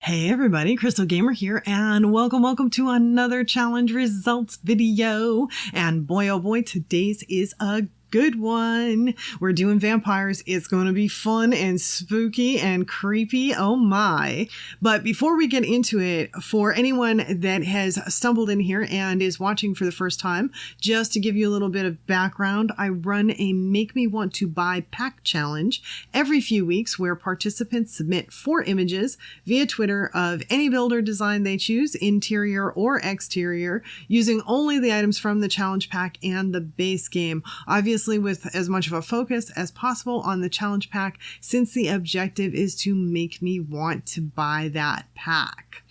Hey everybody, Crystal Gamer here, and welcome to another challenge results video. And boy oh boy, today's is a good one. We're doing vampires. It's going to be fun and spooky and creepy. Oh my. But before we get into it, for anyone that has stumbled in here and is watching for the first time, just to give you a little bit of background, I run a Make Me Want to Buy pack challenge every few weeks where participants submit 4 images via Twitter of any build or design they choose, interior or exterior, using only the items from the challenge pack and the base game. Obviously, with as much of a focus as possible on the challenge pack, since the objective is to make me want to buy that pack.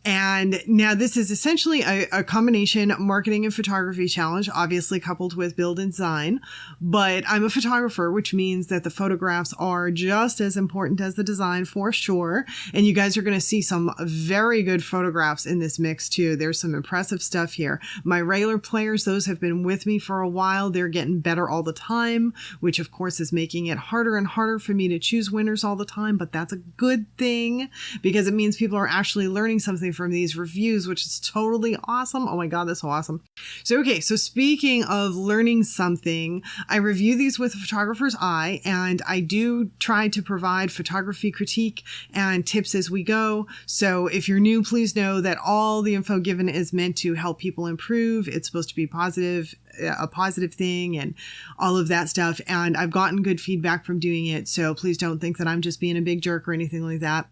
And now this is essentially a combination marketing and photography challenge, obviously coupled with build and design. But I'm a photographer, which means that the photographs are just as important as the design for sure. And you guys are going to see some very good photographs in this mix too. There's some impressive stuff here. My regular players, those have been with me for a while. They're getting better all the time, which of course is making it harder and harder for me to choose winners all the time. But that's a good thing because it means people are actually learning something from these reviews, which is totally awesome. Oh my God, that's so awesome. So speaking of learning something, I review these with a photographer's eye, and I do try to provide photography critique and tips as we go. So if you're new, please know that all the info given is meant to help people improve. It's supposed to be positive, a positive thing and all of that stuff. And I've gotten good feedback from doing it. So please don't think that I'm just being a big jerk or anything like that.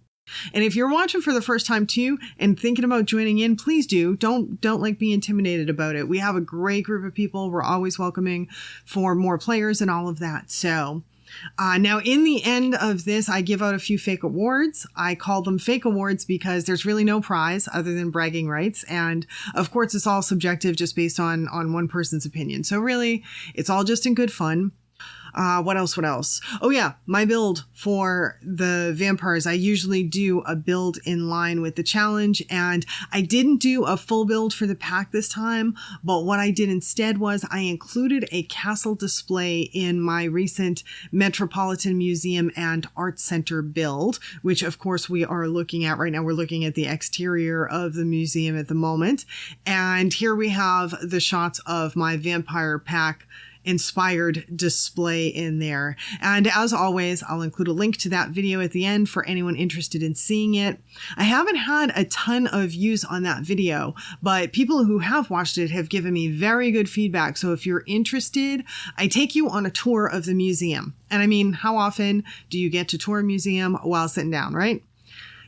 And if you're watching for the first time too and thinking about joining in, please do. Don't like be intimidated about it. We have a great group of people. We're always welcoming for more players and all of that. So now in the end of this, I give out a few fake awards. I call them fake awards because there's really no prize other than bragging rights. And of course, it's all subjective just based on one person's opinion. So really, it's all just in good fun. What else? Oh yeah, my build for the vampires. I usually do a build in line with the challenge, and I didn't do a full build for the pack this time, but what I did instead was I included a castle display in my recent Metropolitan Museum and Arts Center build, which of course we are looking at right now. We're looking at the exterior of the museum at the moment. And here we have the shots of my vampire pack inspired display in there. And as always, I'll include a link to that video at the end for anyone interested in seeing it. I haven't had a ton of views on that video, but people who have watched it have given me very good feedback. So if you're interested, I take you on a tour of the museum. And I mean, how often do you get to tour a museum while sitting down, right?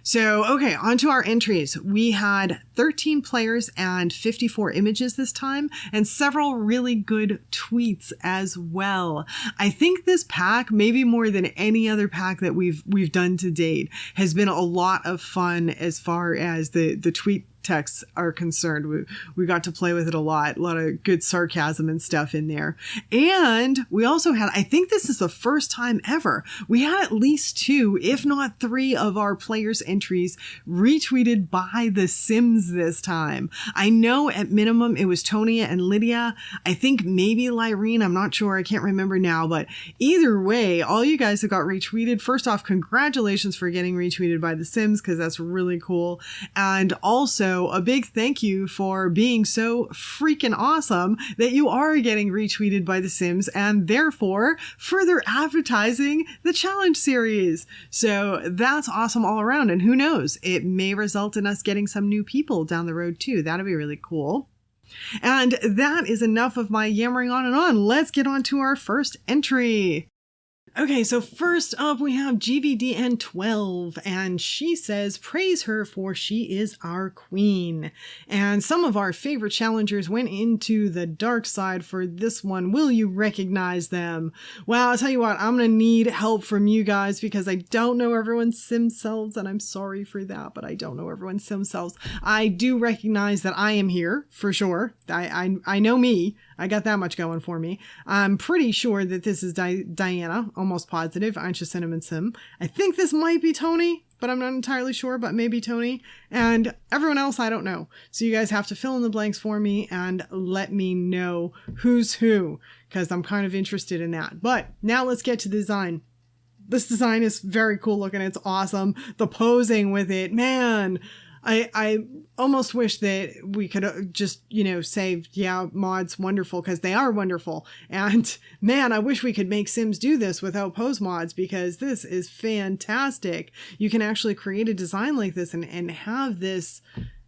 So, okay, on to our entries. We had 13 players and 54 images this time, and several really good tweets as well. I think this pack, maybe more than any other pack that we've done to date, has been a lot of fun as far as the tweet texts are concerned. We got to play with it a lot of good sarcasm and stuff in there. And we also had, I think this is the first time ever, we had at least 2, if not 3 of our players' entries retweeted by The Sims this time. I know at minimum it was Tony and Lydia. I think maybe Lorraine, I'm not sure, I can't remember now, but either way, all you guys that got retweeted, first off, congratulations for getting retweeted by The Sims, because that's really cool. And also a big thank you for being so freaking awesome that you are getting retweeted by The Sims and therefore further advertising the challenge series. So that's awesome all around. And who knows, it may result in us getting some new people down the road too. That'd be really cool. And that is enough of my yammering on and on. Let's get on to our first entry. Okay, so first up we have GVDN12, and she says, praise her for she is our queen. And some of our favorite challengers went into the dark side for this one. Will you recognize them? Well, I'll tell you what, I'm going to need help from you guys because I don't know everyone's sim selves, and I'm sorry for that, but I don't know everyone's sim selves. I do recognize that I am here, for sure. I know me. I got that much going for me. I'm pretty sure that this is Diana, almost positive, Anchacinnamon sim. I think this might be Tony, but I'm not entirely sure, but maybe Tony. And everyone else, I don't know. So you guys have to fill in the blanks for me and let me know who's who, because I'm kind of interested in that. But now let's get to the design. this design is very cool looking. It's awesome. The posing with it, man. I almost wish that we could just, say, yeah, mods wonderful, because they are wonderful. And man, I wish we could make Sims do this without pose mods, because this is fantastic. You can actually create a design like this and have this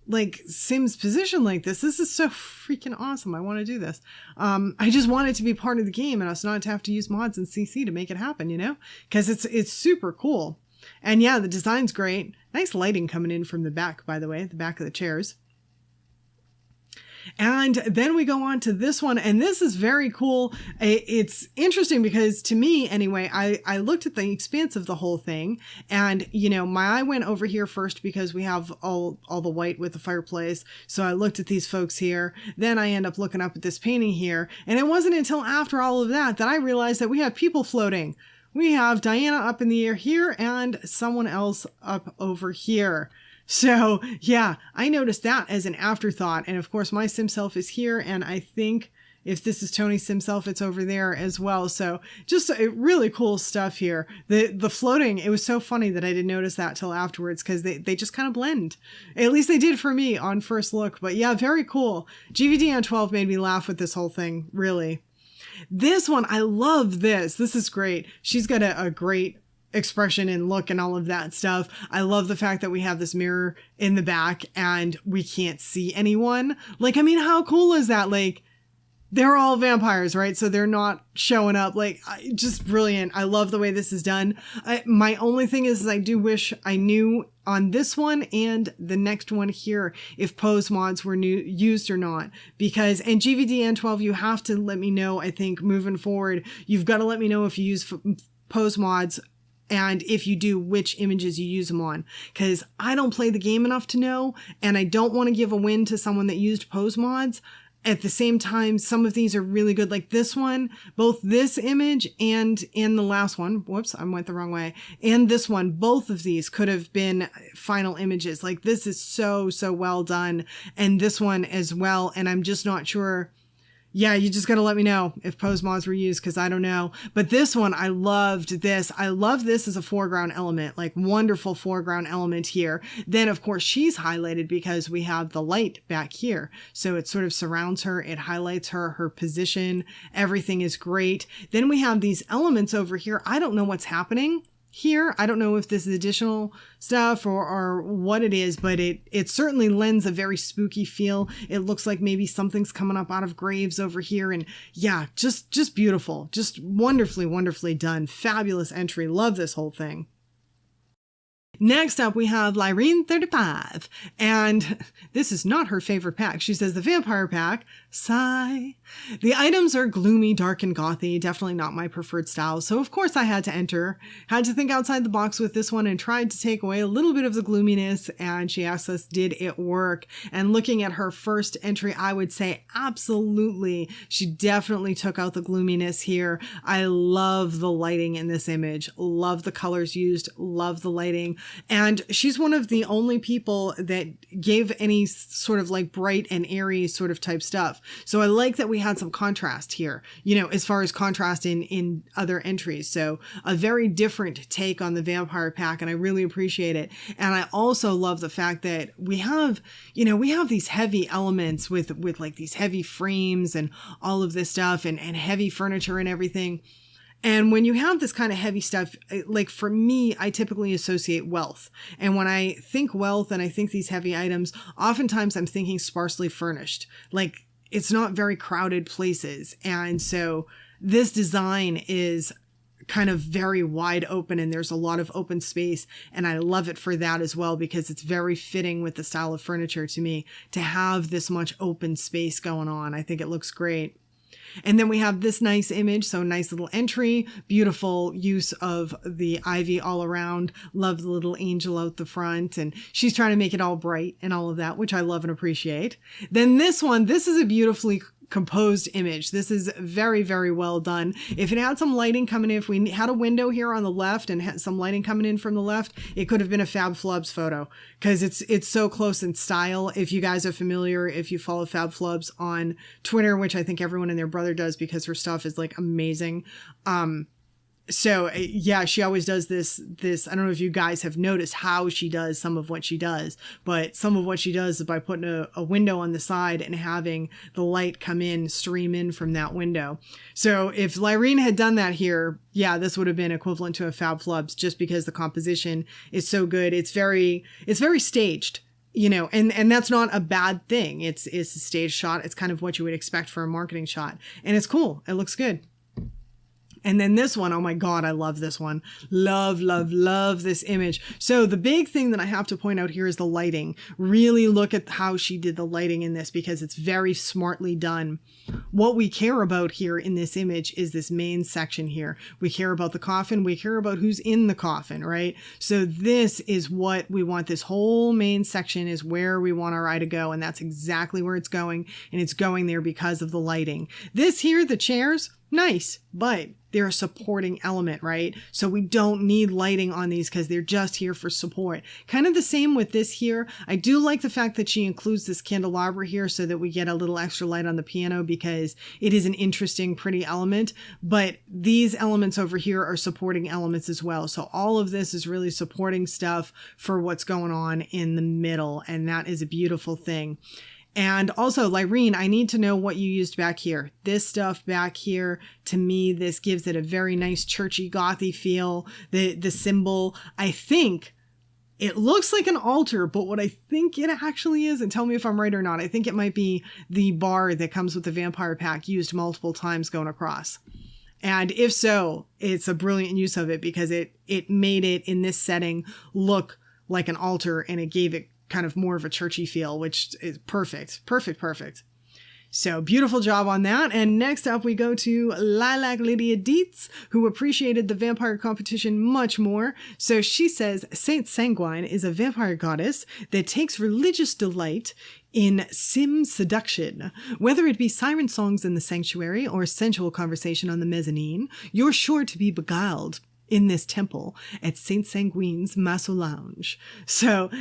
like Sims position like this. This is so freaking awesome. I want to do this. I just want it to be part of the game and us not to have to use mods and CC to make it happen, because it's super cool. And yeah, the design's great. Nice lighting coming in from the back, by the way, the back of the chairs. And then we go on to this one, and this is very cool. It's interesting because, to me anyway, I looked at the expanse of the whole thing, and my eye went over here first because we have all the white with the fireplace. So I looked at these folks here. Then I end up looking up at this painting here, and it wasn't until after all of that I realized that we have people floating. We have Diana up in the air here and someone else up over here. So yeah, I noticed that as an afterthought. And of course my sim self is here, and I think if this is Tony's sim self, it's over there as well. So just really cool stuff here. The floating, it was so funny that I didn't notice that till afterwards, because they just kind of blend. At least they did for me on first look. But yeah, very cool. GVD on 12 made me laugh with this whole thing, really. This one, I love this. This is great. She's got a great expression and look and all of that stuff. I love the fact that we have this mirror in the back and we can't see anyone. Like, I mean, how cool is that? Like, they're all vampires, right? So they're not showing up. Like, just brilliant. I love the way this is done. My only thing is I do wish I knew on this one and the next one here if pose mods were used or not, because in GVD and 12 you have to let me know. I think moving forward you've got to let me know if you use pose mods, and if you do, which images you use them on, because I don't play the game enough to know, and I don't want to give a win to someone that used pose mods. At the same time, some of these are really good, like this one, both this image and in the last one, whoops, I went the wrong way, and this one, both of these could have been final images. Like, this is so well done, and this one as well, and I'm just not sure. Yeah, you just got to let me know if pose mods were used, because I don't know. But this one, I loved this. I love this as a foreground element, like wonderful foreground element here. Then, of course, she's highlighted because we have the light back here. So it sort of surrounds her. It highlights her position. Everything is great. Then we have these elements over here. I don't know what's happening here. I don't know if this is additional stuff or what it is, but it certainly lends a very spooky feel. It looks like maybe something's coming up out of graves over here. And yeah, just beautiful. Just wonderfully done. Fabulous entry. Love this whole thing. Next up, we have Lorraines 35, and this is not her favorite pack. She says the vampire pack, sigh. The items are gloomy, dark, and gothy, definitely not my preferred style, so of course I had to enter. Had to think outside the box with this one and tried to take away a little bit of the gloominess, and she asked us, did it work? And looking at her first entry, I would say absolutely. She definitely took out the gloominess here. I love the lighting in this image, love the colors used, love the lighting. And she's one of the only people that gave any sort of like bright and airy sort of type stuff. So I like that we had some contrast here, as far as contrast in other entries. So a very different take on the vampire pack, and I really appreciate it. And I also love the fact that we have these heavy elements with like these heavy frames and all of this stuff and heavy furniture and everything. And when you have this kind of heavy stuff, like for me, I typically associate wealth. And when I think wealth and I think these heavy items, oftentimes I'm thinking sparsely furnished. Like, it's not very crowded places. And so this design is kind of very wide open and there's a lot of open space. And I love it for that as well, because it's very fitting with the style of furniture to me to have this much open space going on. I think it looks great. And then we have this nice image. So nice little entry, beautiful use of the ivy all around. Love the little angel out the front. And she's trying to make it all bright and all of that, which I love and appreciate. Then this one, this is a beautifully composed image. This is very well done. If it had some lighting coming in, if we had a window here on the left and had some lighting coming in from the left, it could have been a Fab Flubs photo, because it's so close in style. If you guys are familiar, if you follow Fab Flubs on Twitter, which I think everyone and their brother does because her stuff is like amazing. So yeah, she always does this, I don't know if you guys have noticed how she does some of what she does, but some of what she does is by putting a window on the side and having the light come in, stream in from that window. So if Lorraine had done that here, yeah, this would have been equivalent to a Fab Flubs, just because the composition is so good. It's very staged. And that's not a bad thing. It's a stage shot. It's kind of what you would expect for a marketing shot. And it's cool. It looks good. And then this one, oh my God, I love this one. Love, love, love this image. So the big thing that I have to point out here is the lighting. Really look at how she did the lighting in this, because it's very smartly done. What we care about here in this image is this main section here. We care about the coffin. We care about who's in the coffin, right? So this is what we want. This whole main section is where we want our eye to go. And that's exactly where it's going. And it's going there because of the lighting. This here, the chairs, nice, but they're a supporting element, right? So we don't need lighting on these because they're just here for support. Kind of the same with this here. I do like the fact that she includes this candelabra here so that we get a little extra light on the piano, because it is an interesting, pretty element. But these elements over here are supporting elements as well. So all of this is really supporting stuff for what's going on in the middle. And that is a beautiful thing. And also, Lorraine, I need to know what you used back here. This stuff back here, to me, this gives it a very nice churchy, gothy feel. The symbol, I think it looks like an altar, but what I think it actually is, and tell me if I'm right or not, I think it might be the bar that comes with the vampire pack used multiple times going across. And if so, it's a brilliant use of it, because it made it in this setting look like an altar, and it gave it kind of more of a churchy feel, which is perfect. So beautiful job on that. And next up we go to Lilac Lydia Deetz, who appreciated the vampire competition much more. So she says, Saint Sanguine is a vampire goddess that takes religious delight in seduction. Whether it be siren songs in the sanctuary or sensual conversation on the mezzanine, you're sure to be beguiled in this temple at Saint Sanguine's Masso Lounge. So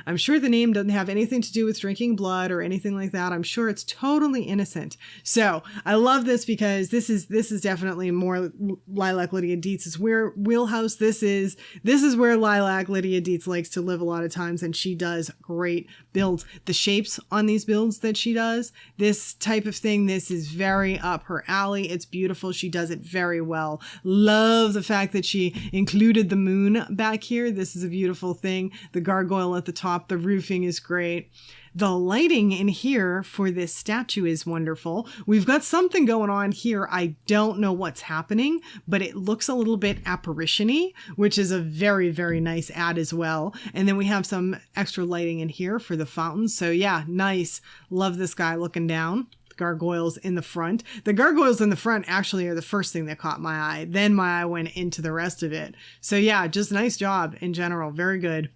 I'm sure the name doesn't have anything to do with drinking blood or anything like that. I'm sure it's totally innocent. So I love this, because this is definitely more Lilac Lydia Deetz's wheelhouse. This is where Lilac Lydia Deetz likes to live a lot of times, and she does great builds. The shapes on these builds that she does, this type of thing, this is very up her alley. It's beautiful. She does it very well. Love the fact that she included the moon back here. This is a beautiful thing. The gargoyle at the top, the roofing is great. The lighting in here for this statue is wonderful. We've got something going on here. I don't know what's happening, but it looks a little bit apparition-y, which is a very, very nice add as well. And then we have some extra lighting in here for the fountains. So yeah, nice. Love this guy looking down. Gargoyles in the front. The gargoyles in the front actually are the first thing that caught my eye. Then my eye went into the rest of it. So yeah, just nice job in general. Very good.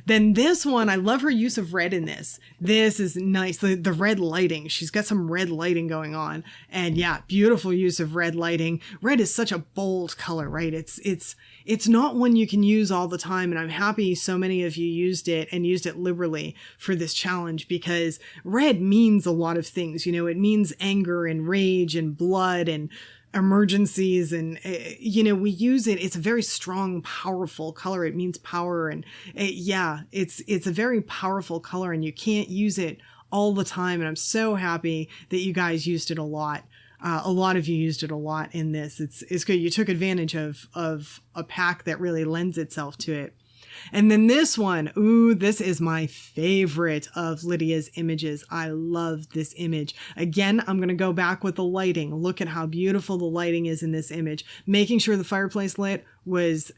Then this one, I love her use of red in this. This is nice. The red lighting. She's got some red lighting going on. And yeah, beautiful use of red lighting. Red is such a bold color, right? It's not one you can use all the time. And I'm happy so many of you used it, and used it liberally for this challenge, because red means a lot of things. It means anger and rage and blood and emergencies, and we use it. It's a very strong, powerful color. It means power, and it's a very powerful color, and you can't use it all the time. And I'm so happy that you guys used it a lot. A lot of you used it a lot in this. It's good. You took advantage of a pack that really lends itself to it. And then this one, ooh, this is my favorite of Lydia's images. I love this image. Again, I'm going to go back with the lighting. Look at how beautiful the lighting is in this image. Making sure the fireplace lit was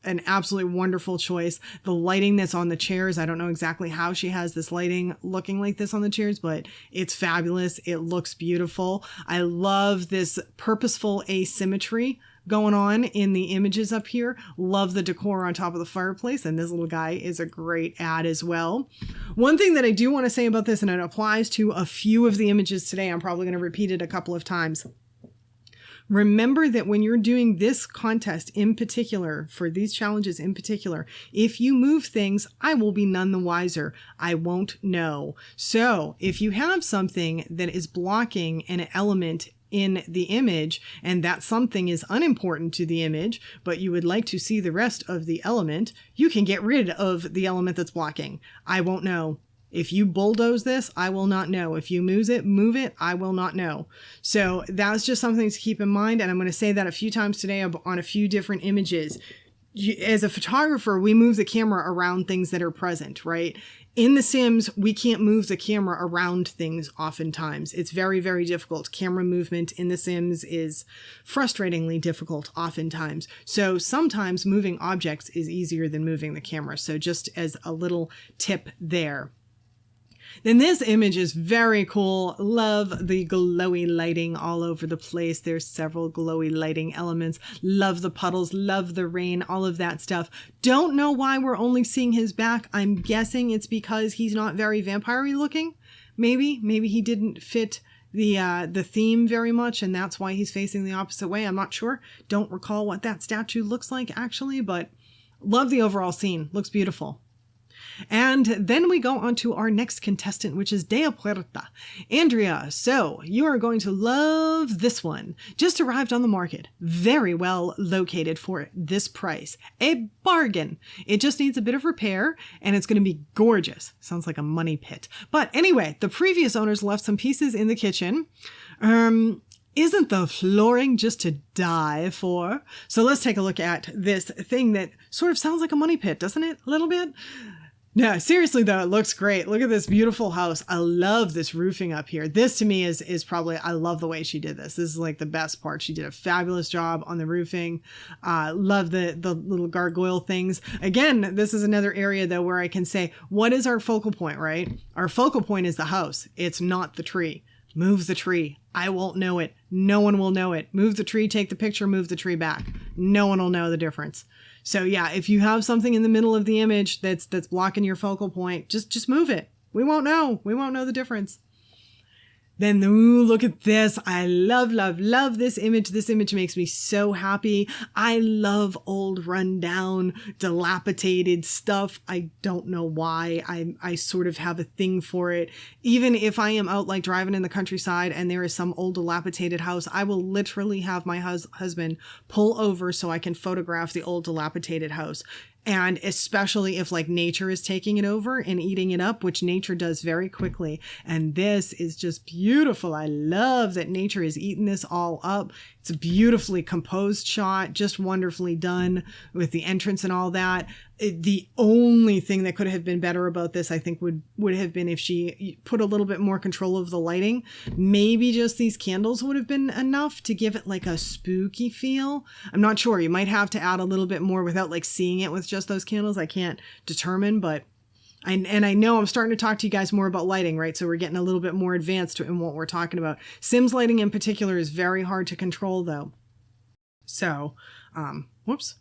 an absolutely wonderful choice. The lighting that's on the chairs, I don't know exactly how she has this lighting looking like this on the chairs, but it's fabulous. It looks beautiful. I love this purposeful asymmetry going on in the images up here. Love the decor on top of the fireplace, and this little guy is a great add as well. One thing that I do want to say about this, and it applies to a few of the images today, I'm probably going to repeat it a couple of times. Remember that when you're doing this contest in particular, for these challenges in particular, if you move things, I will be none the wiser. I won't know. So if you have something that is blocking an element in the image, and that something is unimportant to the image, but you would like to see the rest of the element, you can get rid of the element that's blocking. I won't know. If you bulldoze this, I will not know. If you move it, I will not know. So that's just something to keep in mind. And I'm going to say that a few times today on a few different images. As a photographer, we move the camera around things that are present, right? In The Sims, we can't move the camera around things oftentimes. It's very, very difficult. Camera movement in The Sims is frustratingly difficult oftentimes. So sometimes moving objects is easier than moving the camera. So just as a little tip there. Then this image is very cool. Love the glowy lighting all over the place. There's several glowy lighting elements. Love the puddles, love the rain, all of that stuff. Don't know why we're only seeing his back. I'm guessing it's because he's not very vampire-y looking. Maybe he didn't fit the theme very much, and that's why he's facing the opposite way. I'm not sure. Don't recall what that statue looks like actually, but love the overall scene. Looks beautiful. And then we go on to our next contestant, which is De Puerta. Andrea, so you are going to love this one. Just arrived on the market. Very well located for this price. A bargain. It just needs a bit of repair, and it's going to be gorgeous. Sounds like a money pit. But anyway, the previous owners left some pieces in the kitchen. Isn't the flooring just to die for? So let's take a look at this thing that sort of sounds like a money pit, doesn't it? A little bit? No, seriously though, it looks great. Look at this beautiful house. I love this roofing up here. This to me is probably, I love the way she did this. This is like the best part. She did a fabulous job on the roofing. Love the little gargoyle things. Again, this is another area though where I can say, what is our focal point, right? Our focal point is the house. It's not the tree. Move the tree. I won't know it. No one will know it. Move the tree, take the picture, move the tree back. No one will know the difference. So yeah, if you have something in the middle of the image that's blocking your focal point, just move it. We won't know. We won't know the difference. Then, ooh, look at this. I love, love, love this image. This image makes me so happy. I love old, rundown, dilapidated stuff. I don't know why. I sort of have a thing for it. Even if I am out like driving in the countryside and there is some old dilapidated house, I will literally have my husband pull over so I can photograph the old dilapidated house. And especially if like nature is taking it over and eating it up, which nature does very quickly. And this is just beautiful. I love that nature is eating this all up. It's a beautifully composed shot, just wonderfully done with the entrance and all that. The only thing that could have been better about this, I think, would have been if she put a little bit more control of the lighting. Maybe just these candles would have been enough to give it like a spooky feel. I'm not sure. You might have to add a little bit more without like seeing it with just those candles. I can't determine, but I know I'm starting to talk to you guys more about lighting, right? So we're getting a little bit more advanced in what we're talking about. Sims lighting in particular is very hard to control though. So, whoops.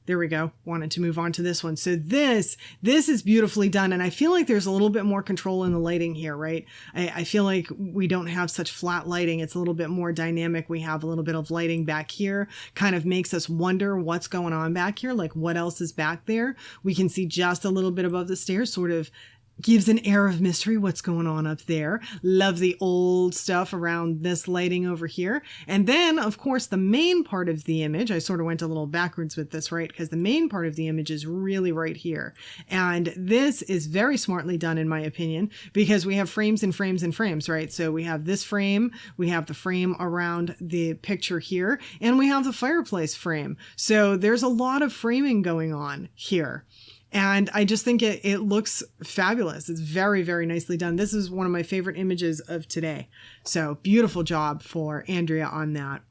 There we go. Wanted to move on to this one. So this is beautifully done. And I feel like there's a little bit more control in the lighting here, right? I feel like we don't have such flat lighting. It's a little bit more dynamic. We have a little bit of lighting back here, kind of makes us wonder what's going on back here. Like what else is back there? We can see just a little bit above the stairs, sort of gives an air of mystery. What's going on up there? Love the old stuff around this lighting over here. And then, of course, the main part of the image, I sort of went a little backwards with this, right? Because the main part of the image is really right here. And this is very smartly done, in my opinion, because we have frames and frames and frames, right? So we have this frame, we have the frame around the picture here, and we have the fireplace frame. So there's a lot of framing going on here. And I just think it looks fabulous. It's very, very nicely done. This is one of my favorite images of today. So beautiful job for Andrea on that.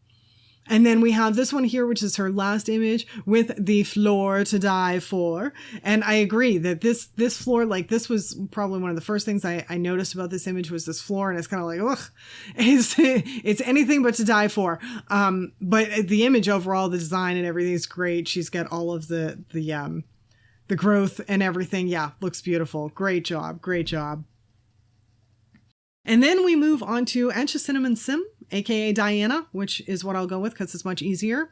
And then we have this one here, which is her last image with the floor to die for. And I agree that this floor, like this was probably one of the first things I noticed about this image was this floor. And it's kind of like, ugh, it's anything but to die for. But the image overall, the design and everything is great. She's got all of the growth and everything. Yeah, looks beautiful. Great job. Great job. And then we move on to Anchacinnamon Sim, aka Diana, which is what I'll go with because it's much easier.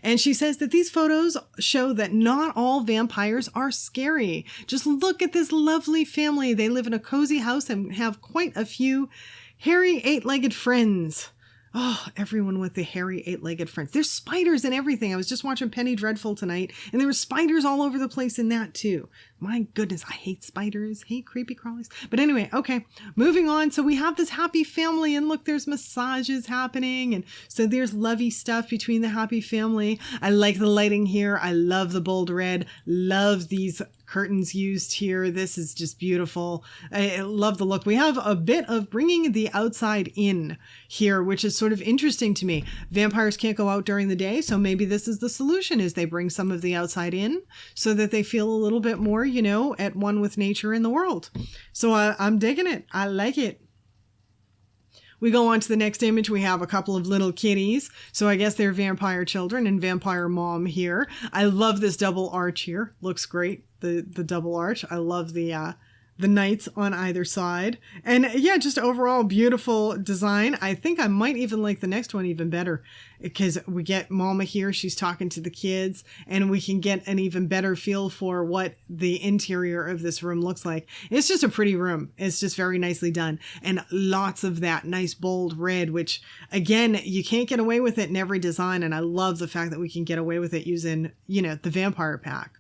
And she says that these photos show that not all vampires are scary. Just look at this lovely family. They live in a cozy house and have quite a few hairy 8-legged friends. Oh, everyone with the hairy 8-legged friends. There's spiders and everything. I was just watching Penny Dreadful tonight, and there were spiders all over the place in that too. My goodness, I hate spiders, hate creepy crawlies. But anyway, okay, moving on. So we have this happy family, and look, there's massages happening, and so there's lovey stuff between the happy family. I like the lighting here. I love the bold red. Love these curtains used here. This is just beautiful. I love the look. We have a bit of bringing the outside in here, which is sort of interesting to me. Vampires can't go out during the day, so maybe this is the solution, is they bring some of the outside in so that they feel a little bit more, you know, at one with nature and the world. So I'm digging it. I like it. We go on to the next image. We have a couple of little kitties. So I guess they're vampire children and vampire mom here. I love this double arch here. Looks great. The double arch. I love the knights on either side. And yeah, just overall beautiful design. I think I might even like the next one even better, because we get Mama here. She's talking to the kids, and we can get an even better feel for what the interior of this room looks like. It's just a pretty room. It's just very nicely done. And lots of that nice bold red, which again, you can't get away with it in every design. And I love the fact that we can get away with it using, you know, the vampire pack.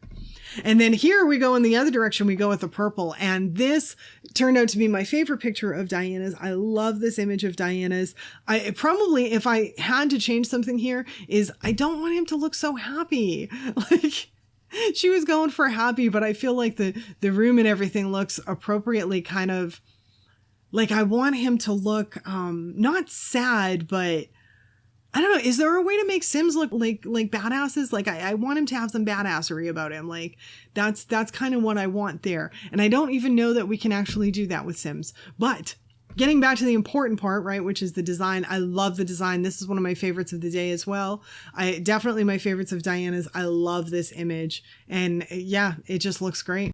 And then here we go in the other direction. We go with the purple, and this turned out to be my favorite picture of Diana's. I love this image of Diana's. I probably, if I had to change something here, is I don't want him to look so happy. Like, she was going for happy, but I feel like the room and everything looks appropriately kind of like, I want him to look not sad, but I don't know. Is there a way to make Sims look like badasses? Like I want him to have some badassery about him. Like that's kind of what I want there. And I don't even know that we can actually do that with Sims. But getting back to the important part, right, which is the design. I love the design. This is one of my favorites of the day as well. Definitely my favorites of Diana's. I love this image. And yeah, it just looks great.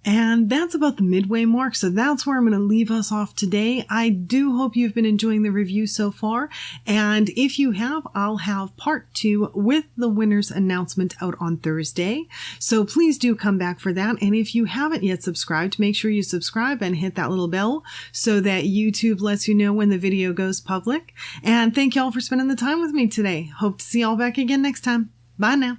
And that's about the midway mark, so that's where I'm going to leave us off today. I do hope you've been enjoying the review so far, and if you have, I'll have part 2 with the winner's announcement out on Thursday, so please do come back for that. And if you haven't yet subscribed, make sure you subscribe and hit that little bell so that YouTube lets you know when the video goes public. And thank you all for spending the time with me today. Hope to see you all back again next time. Bye now.